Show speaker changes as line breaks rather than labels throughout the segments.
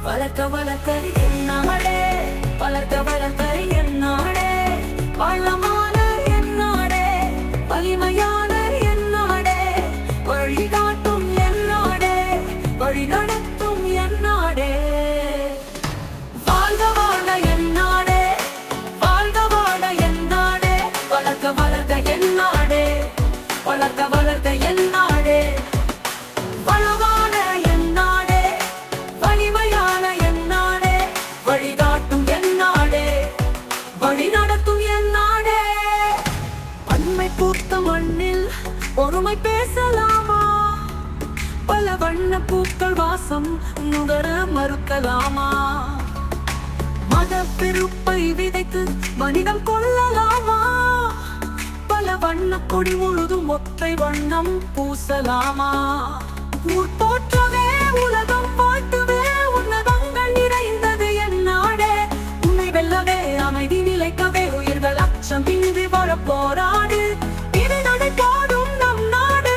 வளர்க்க வளர்க்க என் நாடே, வளர்க்க வளர்க்க என் நாடே, வளமான என் நாடே, வலிமையான என் நாடே, வழிகாட்டும் என் நாடே, வழி நடத்தும் என் நாடே. வாழ்க வாழ்க என் நாடே, வாழ்க வாழ்க என் நாடே, வளர்க்க வளர்க்க என் நாடே, வளர்க்க வளர்க்க என் நாடே, வளமான என் நாடே, வலிமையான என் நாடே, வழிகாட்டும் என் நாடே, வழி நடத்தும் என் நாடே. பன்மை பூத்த மண்ணில் ஒருமை பேசலாமா? பல வண்ண பூக்கள் வாசம் நுகர மறுக்கலாமா? மத பெருப்பை விதைத்து மனிதம் கொள்ளலாமா? பல வண்ண கொடி முழுதும் ஒற்றை வண்ணம் பூசலாமா? ஊர் போற்றவே உலகம் வாழ்த்துவே உன்னதங்கள் நிறைந்தது என் நாடே. உன்னை வெல்லவே அமைதி நிலைக்கவே உயிர்கள் அச்சமின்றி வாழ போராடு. இது நடைபாடும் நம் நாடு,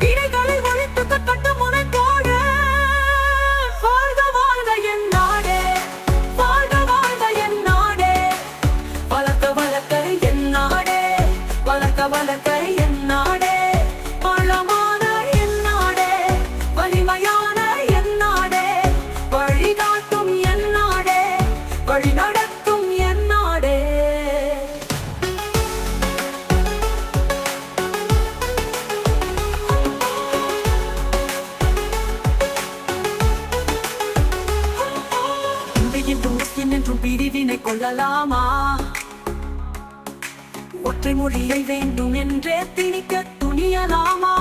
இடைகளை ஒழித்து கட்டு முனைப்போடு. வாழ்க வாழ்க என் நாடே, வாழ்க வாழ்க என் நாடே, வளர்க்க வளர்க்க என் நாடே, வளர்க்க வளர்க்க என் நாடே, வளமான என் நாடே, வலிமையான என் நாடே, வழிகாட்டும் என் நாடே, வழி நடத்தும் என் நாடே. இந்தியின் முஸ்லிம் என்றும் பிரிவினை கொள்ளலாமா? ஒற்றை மொழியை வேண்டும் என்றே திணிக்க துணியலாமா?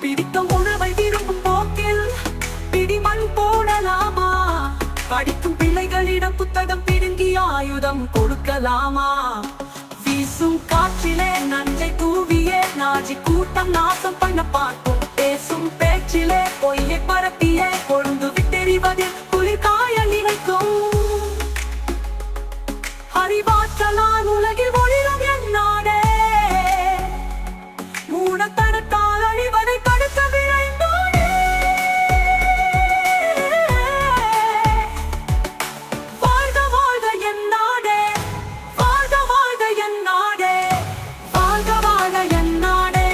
பிடித்த உணவை விரும்பும் போக்கில் பிடிமண் போடலாமா? படிக்கும் பிள்ளைகளிடம் புத்தகம் பிடுங்கி ஆயுதம் கொடுக்கலாமா? வீசும் காற்றிலே நஞ்சை தூவியே நாஜி கூட்டம் நாசம் பண்ண பார்க்கும். பேசும் பேச்சிலே பொய்யை பரப்பியே கொழுந்து விட்டெறிவதில் குளிர்காய நினைக்கும். அறிவாற்றலான் உலகில் ஒளிரும் என் நாடே, மூடத்தனத்தால் அழிவதை தடுக்க விரைந்தோடே. வாழ்க வாழ்க என் நாடே, வாழ்க வாழ்க என் நாடே, வாழ்க வாழ்க என் நாடே,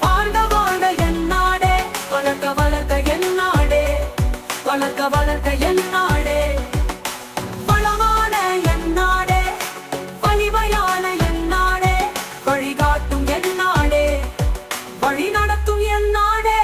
வாழ்க வாழ்க என் நாடே, வளர்க்க வளர்க்க என் நாடே, வளர்க்க வளர்க்க என் நாடே, வளமான என் நாடே, வலிமையான என் நாடே, வழிகாட்டும் என் நாடே, வழி நடத்தும் என் நாடே.